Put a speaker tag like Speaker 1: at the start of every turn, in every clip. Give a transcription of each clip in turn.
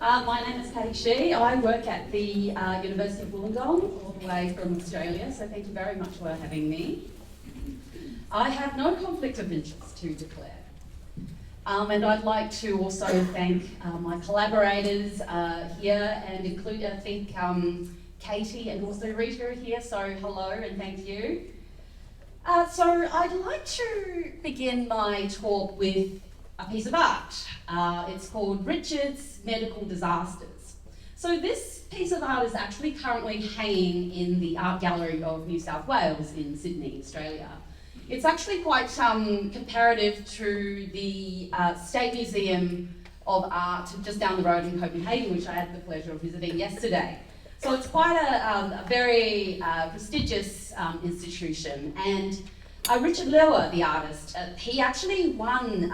Speaker 1: My name is Patti Shih. I work at the University of Wollongong, all the way from Australia, so thank you very much for having me. I have no conflict of interest to declare. And I'd like to also thank my collaborators here and include, I think, Katie and also Rita are here, so hello and thank you. So I'd like to begin my talk with a piece of art. It's called Richard's Medical Disasters. So this piece of art is actually currently hanging in the Art Gallery of New South Wales in Sydney, Australia. It's actually quite comparative to the State Museum of Art just down the road in Copenhagen, which I had the pleasure of visiting yesterday. So it's quite a very prestigious institution, and Richard Lower, the artist, he actually won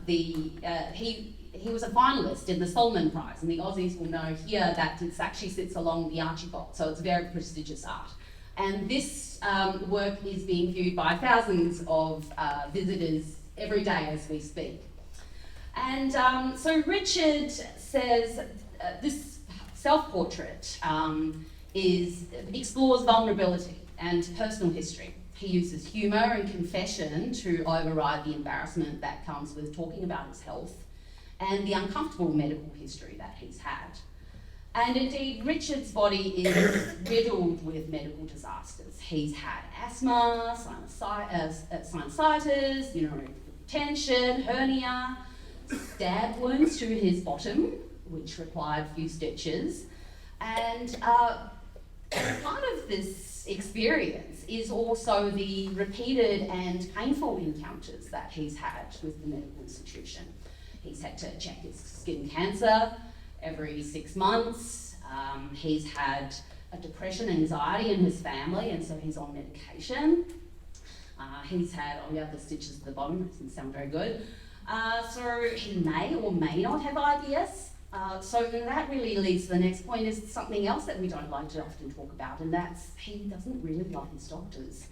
Speaker 1: he was a finalist in the Solomon Prize, and the Aussies will know here that it actually sits along the Archibald, so it's very prestigious art. And this work is being viewed by thousands of visitors every day as we speak. And so Richard says this self-portrait explores vulnerability and personal history. He uses humour and confession to override the embarrassment that comes with talking about his health and the uncomfortable medical history that he's had. And indeed, Richard's body is riddled with medical disasters. He's had asthma, sinusitis, urinary retention, hernia, stab wounds to his bottom, which required a few stitches. And part of this experience is also the repeated and painful encounters that he's had with the medical institution. He's had to check his skin cancer every 6 months. He's had a depression, anxiety in his family, and so he's on medication. He's had, the stitches at the bottom, doesn't sound very good. So he may or may not have IBS. So then that really leads to the next point, is something else that we don't like to often talk about, and that's he doesn't really love his doctors.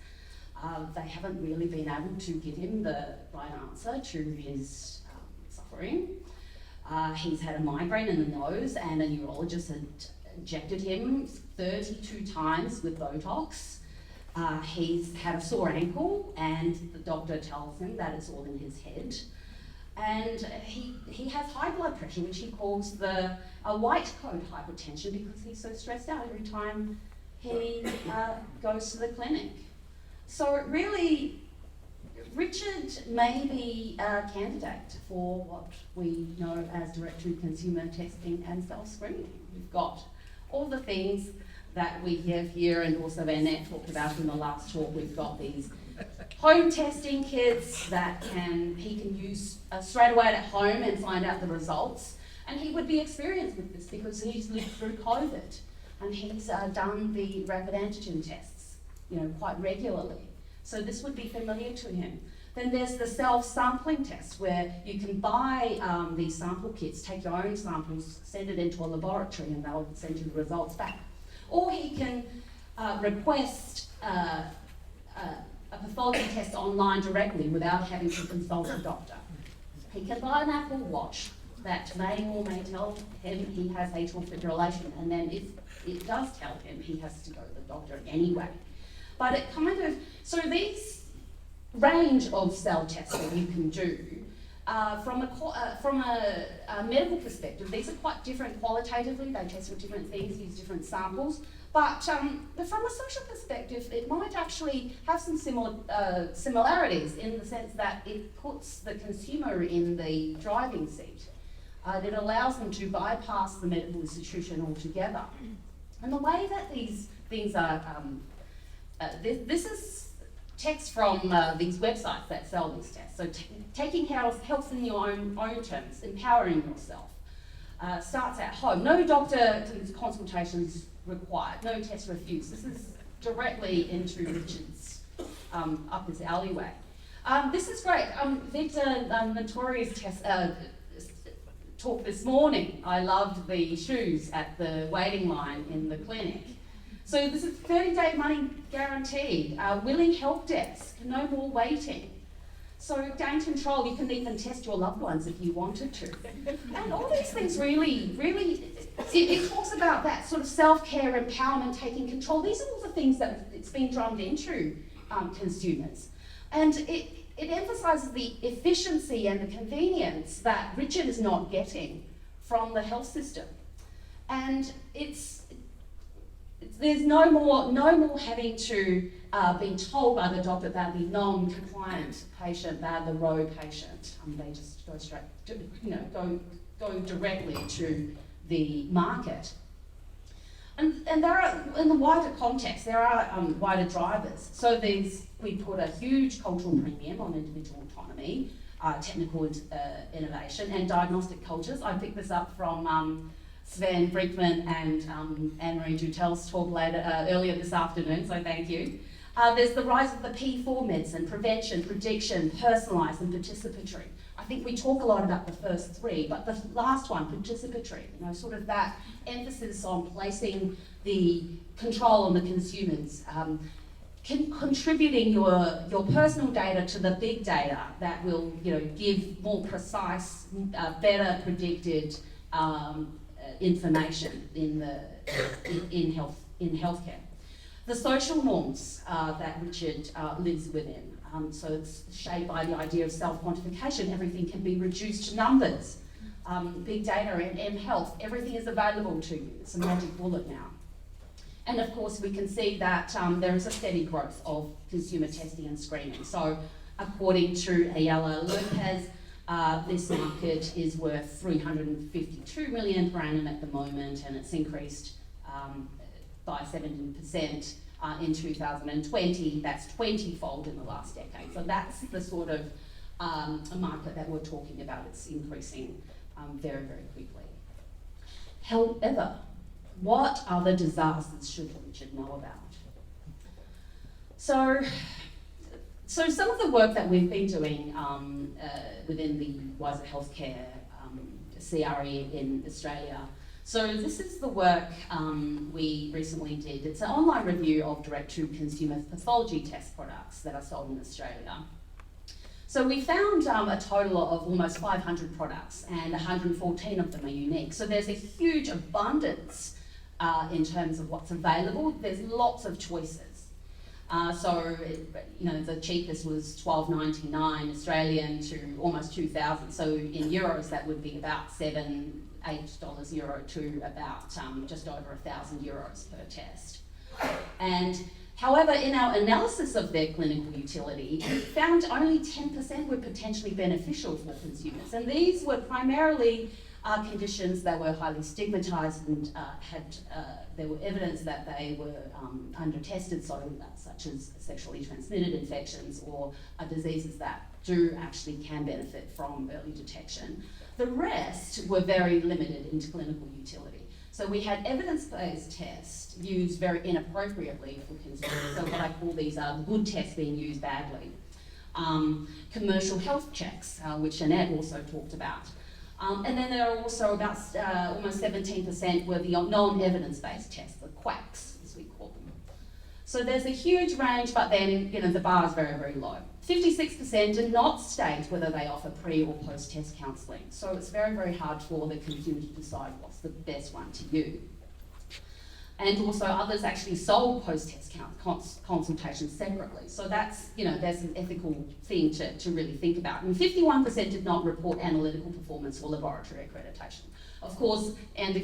Speaker 1: They haven't really been able to give him the right answer to his suffering. He's had a migraine in the nose, and a neurologist had injected him 32 times with Botox. He's had a sore ankle, and the doctor tells him that it's all in his head. And he has high blood pressure, which he calls a white coat hypertension, because he's so stressed out every time he goes to the clinic. So really, Richard may be a candidate for what we know as direct-to-consumer testing and self-screening. We've got all the things that we have here, and also Annette talked about in the last talk. We've got these home testing kits that he can use straight away at home and find out the results. And he would be experienced with this because he's lived through COVID, and he's done the rapid antigen tests, quite regularly. So this would be familiar to him. Then there's the self-sampling test, where you can buy these sample kits, take your own samples, send it into a laboratory, and they'll send you the results back. Or he can request a pathology test online directly without having to consult a doctor. He can buy an Apple Watch that may or may tell him he has atrial fibrillation, and then if it does tell him, he has to go to the doctor anyway. But it so these range of cell tests that you can do, from a medical perspective, these are quite different qualitatively. They test for different things, use different samples. But from a social perspective, it might actually have some similarities, in the sense that it puts the consumer in the driving seat. It allows them to bypass the medical institution altogether. And the way that these things are, this is text from these websites that sell these tests. So taking health in your own terms, empowering yourself, starts at home. No doctor consultations required, no test refused. This is directly into Richard's up his alleyway. This is great. Victor Notorious talk this morning. I loved the shoes at the waiting line in the clinic. So this is 30-day money guaranteed, willing help desk, no more waiting. So gain control, you can even test your loved ones if you wanted to. And all these things really, it talks about that sort of self-care, empowerment, taking control. These are all the things that it's been drummed into consumers. And it emphasises the efficiency and the convenience that Richard is not getting from the health system. And there's no more having to be told by the doctor that the non-compliant patient, they're the row patient. They just go straight, go directly to the market. And there are, in the wider context, there are wider drivers. So we put a huge cultural premium on individual autonomy, technical innovation, and diagnostic cultures. I picked this up from Sven Brinkman and Anne-Marie Dutel's talk earlier this afternoon, so thank you. There's the rise of the P4 medicine: prevention, prediction, personalised and participatory. I think we talk a lot about the first three, but the last one, participatory, sort of that emphasis on placing the control on the consumers, contributing your personal data to the big data that will give more precise, better predicted information in healthcare. The social norms that Richard lives within. So it's shaped by the idea of self-quantification. Everything can be reduced to numbers. Big data and M-Health, everything is available to you. It's a magic bullet now. And of course, we can see that there is a steady growth of consumer testing and screening. So according to Ayala Lopez, this market is worth $352 million per annum at the moment, and it's increased by 17% in 2020. That's 20-fold in the last decade. So that's the sort of a market that we're talking about. It's increasing very, very quickly. However, what other disasters should Richard know about? So some of the work that we've been doing within the Wiser Healthcare CRE in Australia. So this is the work we recently did. It's an online review of direct-to-consumer pathology test products that are sold in Australia. So we found a total of almost 500 products, and 114 of them are unique. So there's a huge abundance in terms of what's available. There's lots of choices. The cheapest was $12.99 Australian to almost 2,000. So in euros, that would be about $8 euro to about just over 1,000 euros per test. And however, in our analysis of their clinical utility, we found only 10% were potentially beneficial for consumers. And these were primarily conditions that were highly stigmatised and there were evidence that they were under-tested, such as sexually transmitted infections or diseases that can benefit from early detection. The rest were very limited into clinical utility. So we had evidence-based tests used very inappropriately for consumers. So what I call these are good tests being used badly. Commercial health checks, which Annette also talked about. And then there are also about almost 17% were the non-evidence-based tests, the quacks, as we call them. So there's a huge range, but then the bar is very, very low. 56% do not state whether they offer pre or post-test counselling. So it's very, very hard for the consumer to decide what's the best one to use. And also others actually sold post-test consultations separately. So that's, there's an ethical thing to really think about. And 51% did not report analytical performance or laboratory accreditation. Of course, and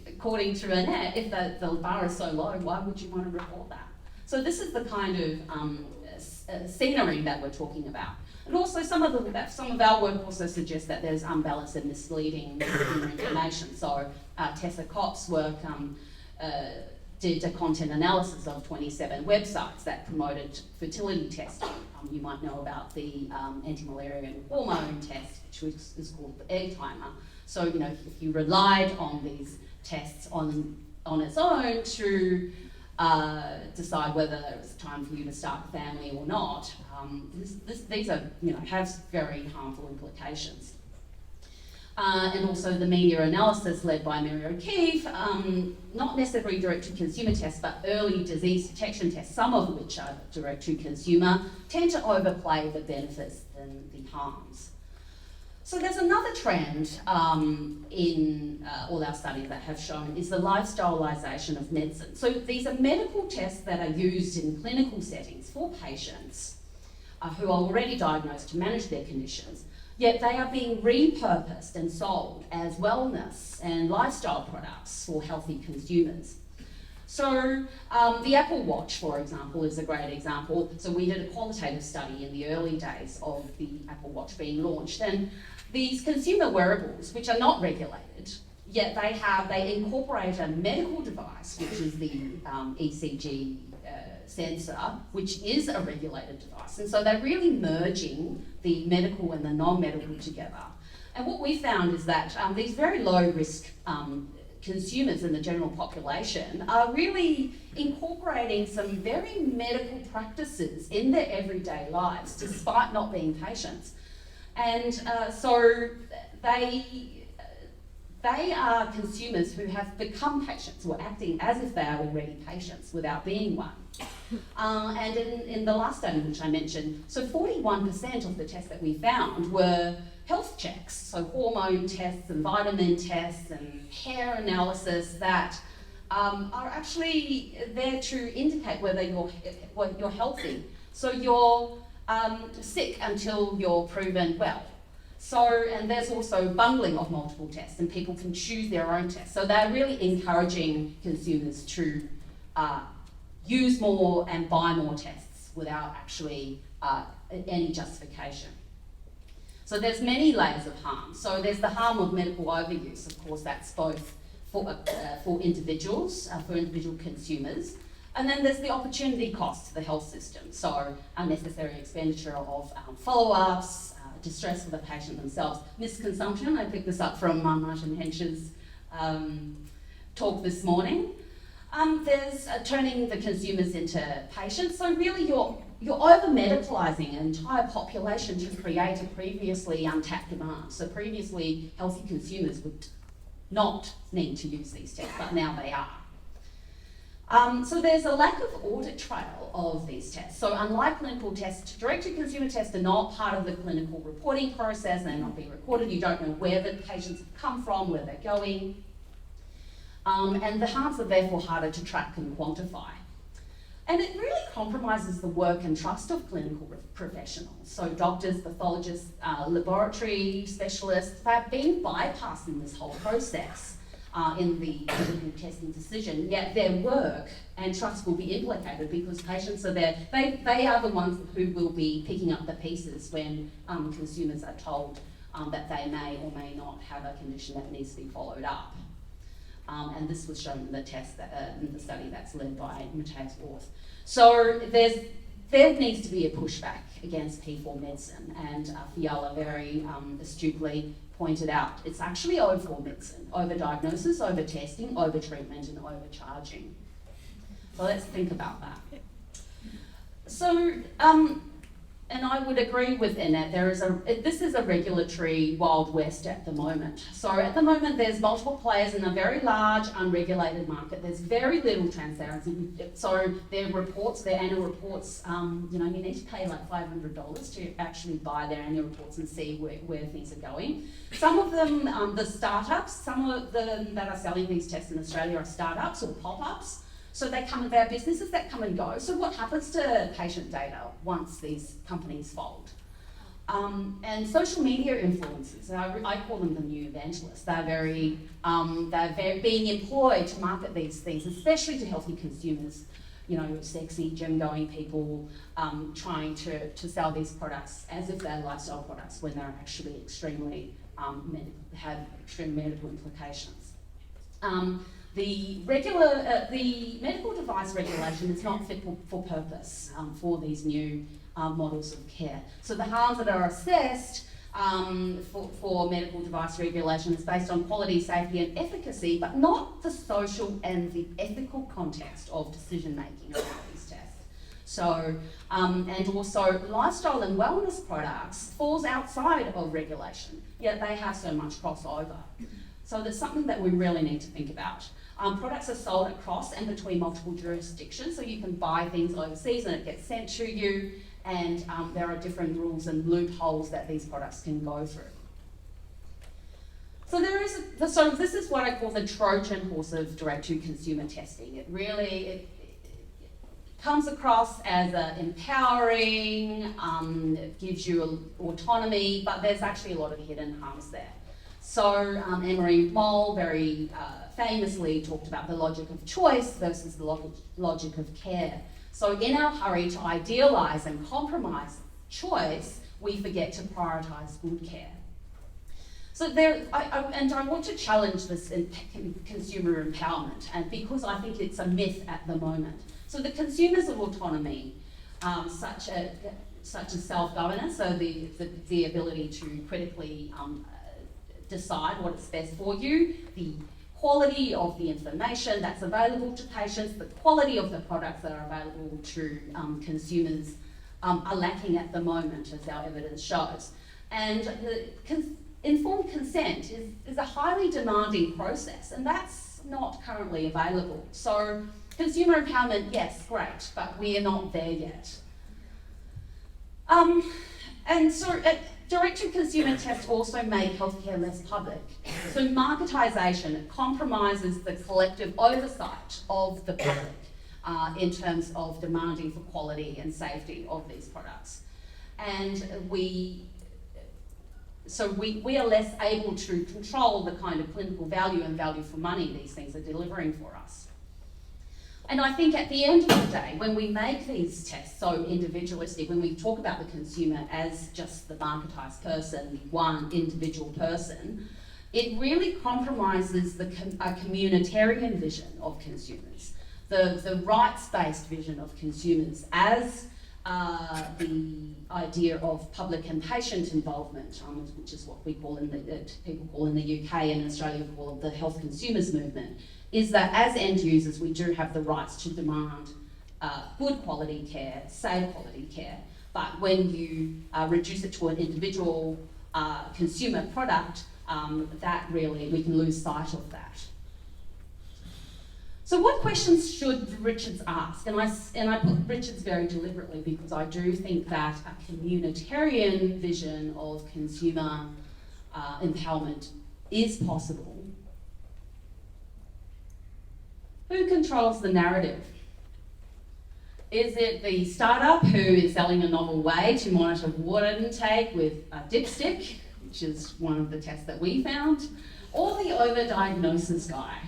Speaker 1: according to Annette, if the bar is so low, why would you want to report that? So this is the kind of scenery that we're talking about. And also some of our work also suggests that there's unbalanced and misleading information. So Tessa Kopp's work did a content analysis of 27 websites that promoted fertility testing. You might know about the anti-malarial hormone test, which is called the egg timer. So, if you relied on these tests on its own to decide whether it was time for you to start a family or not, these are, have very harmful implications. and also the media analysis led by Mary O'Keefe, not necessarily direct-to-consumer tests, but early disease detection tests, some of which are direct-to-consumer, tend to overplay the benefits than the harms. So there's another trend in all our studies that have shown is the lifestyleization of medicine. So these are medical tests that are used in clinical settings for patients who are already diagnosed to manage their conditions, yet they are being repurposed and sold as wellness and lifestyle products for healthy consumers. So the Apple Watch, for example, is a great example. So we did a qualitative study in the early days of the Apple Watch being launched, and these consumer wearables, which are not regulated, yet they incorporate a medical device, which is the ECG sensor, which is a regulated device. And so they're really merging the medical and the non-medical together. And what we found is that these very low-risk consumers in the general population are really incorporating some very medical practices in their everyday lives, despite not being patients. And so they are consumers who have become patients, or acting as if they are already patients without being one. And in the last study, which I mentioned, so 41% of the tests that we found were health checks, so hormone tests and vitamin tests and hair analysis that are actually there to indicate whether you're healthy. So you're sick until you're proven well. So, and there's also bundling of multiple tests, and people can choose their own tests. So they're really encouraging consumers to use more and buy more tests without actually any justification. So there's many layers of harm. So there's the harm of medical overuse. Of course, that's both for individuals, for individual consumers. And then there's the opportunity cost to the health system. So unnecessary expenditure of follow-ups, distress for the patient themselves, misconsumption. I picked this up from Martin Hensch's talk this morning. There's turning the consumers into patients. So really you're over-medicalising an entire population to create a previously untapped demand. So previously healthy consumers would not need to use these tests, but now they are. So there's a lack of audit trail of these tests. So unlike clinical tests, direct-to-consumer tests are not part of the clinical reporting process. They're not being recorded. You don't know where the patients have come from, where they're going. And the harms are therefore harder to track and quantify. And it really compromises the work and trust of clinical professionals. So doctors, pathologists, laboratory specialists, they've been bypassed in this whole process. In the clinical testing decision, yet their work and trust will be implicated because patients are there. They are the ones who will be picking up the pieces when consumers are told that they may or may not have a condition that needs to be followed up. And this was shown in the test in the study that's led by Matthias Orth. So there needs to be a pushback against P4 medicine, and Fiala very astutely pointed out it's actually over medicine, overdiagnosis, over-testing, over-treatment and overcharging. So let's think about that. So, and I would agree with Annette, this is a regulatory Wild West at the moment. So at the moment there's multiple players in a very large unregulated market. There's very little transparency. So their annual reports, you need to pay like $500 to actually buy their annual reports and see where things are going. Some of them, the startups, some of them that are selling these tests in Australia are startups or pop-ups. So they are businesses that come and go. So what happens to patient data once these companies fold? And social media influencers, I call them the new evangelists. They're very being employed to market these things, especially to healthy consumers. Sexy, gym-going people trying to sell these products as if they're lifestyle products when they're actually extremely have extreme medical implications. The medical device regulation is not fit for purpose for these new models of care. So the harms that are assessed for medical device regulation is based on quality, safety and efficacy, but not the social and the ethical context of decision making around these tests. So, and also lifestyle and wellness products falls outside of regulation, yet they have so much crossover. So that's something that we really need to think about. Products are sold across and between multiple jurisdictions, so you can buy things overseas and it gets sent to you, and there are different rules and loopholes that these products can go through. So so this is what I call the Trojan horse of direct-to-consumer testing. It comes across as empowering, it gives you autonomy, but there's actually a lot of hidden harms there. So Anne-Marie Moll very famously talked about the logic of choice versus the logic of care. So in our hurry to idealise and compromise choice, we forget to prioritise good care. So I want to challenge this in consumer empowerment, and because I think it's a myth at the moment. So the consumers of autonomy, such as self-governance, so the ability to critically decide what is best for you, the quality of the information that's available to patients, the quality of the products that are available to consumers are lacking at the moment, as our evidence shows. And informed consent is a highly demanding process, and that's not currently available. So consumer empowerment, yes, great, but we are not there yet. And so direct-to-consumer tests also make healthcare less public. So marketisation, it compromises the collective oversight of the public in terms of demanding for quality and safety of these products. And we are less able to control the kind of clinical value and value for money these things are delivering for us. And I think at the end of the day, when we make these tests so individualistic, when we talk about the consumer as just the marketised person, one individual person, it really compromises a communitarian vision of consumers, the rights-based vision of consumers as the idea of public and patient involvement, which is what we call people call in the UK and Australia call the health consumers movement, is that as end users we do have the rights to demand good quality care, safe quality care, but when you reduce it to an individual consumer product, that really, we can lose sight of that. So what questions should Richards ask? And I put Richards very deliberately because I do think that a communitarian vision of consumer empowerment is possible. Who controls the narrative? Is it the startup who is selling a novel way to monitor water intake with a dipstick, which is one of the tests that we found, or the overdiagnosis guy?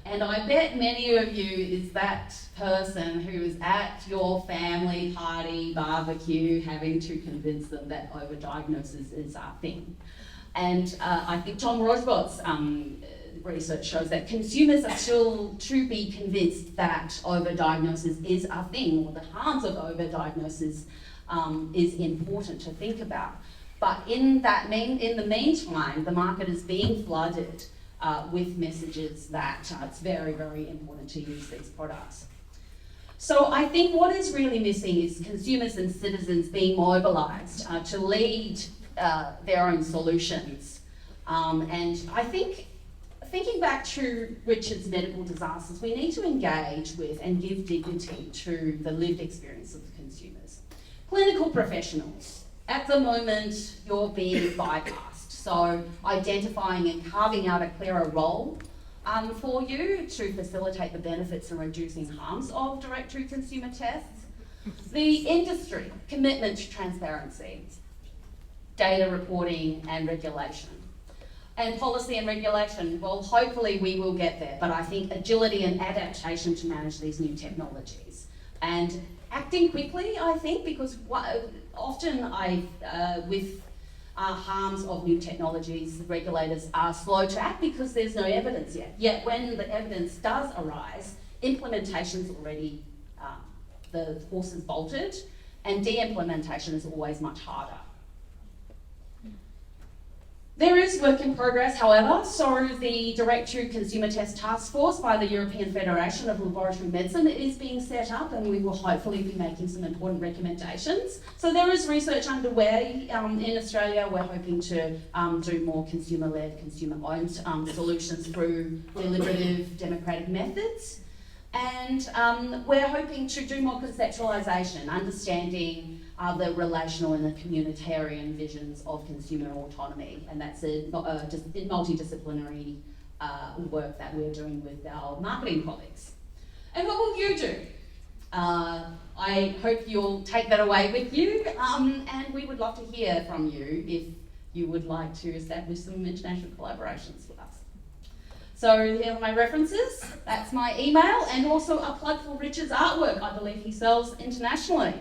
Speaker 1: And I bet many of you is that person who is at your family party barbecue having to convince them that overdiagnosis is our thing. And I think Tom Rosbott's research shows that consumers are still to be convinced that overdiagnosis is a thing, or the harms of overdiagnosis is important to think about. But in the meantime, the market is being flooded with messages that it's very, very important to use these products. So I think what is really missing is consumers and citizens being mobilised to lead their own solutions. And I think, thinking back to Richard's medical disasters, we need to engage with and give dignity to the lived experience of the consumers. Clinical professionals, at the moment, you're being bypassed. So identifying and carving out a clearer role for you to facilitate the benefits and reducing harms of direct-to-consumer tests. The industry, commitment to transparency, data reporting and regulation. And policy and regulation, well, hopefully we will get there, but I think agility and adaptation to manage these new technologies. And acting quickly, I think, because often with harms of new technologies, the regulators are slow to act because there's no evidence yet. Yet when the evidence does arise, implementation's already, the horse is bolted, and de-implementation is always much harder. There is work in progress, however, so the Direct-to-Consumer Test Task Force by the European Federation of Laboratory Medicine is being set up, and we will hopefully be making some important recommendations. So there is research underway in Australia. We're hoping to do more consumer-led, consumer-owned solutions through deliberative democratic methods. And we're hoping to do more conceptualisation, understanding the relational and the communitarian visions of consumer autonomy, and that's just multidisciplinary work that we're doing with our marketing colleagues. And what will you do? I hope you'll take that away with you, and we would love to hear from you if you would like to establish some international collaborations with us. So here are my references, that's my email, and also a plug for Richard's artwork. I believe he sells internationally.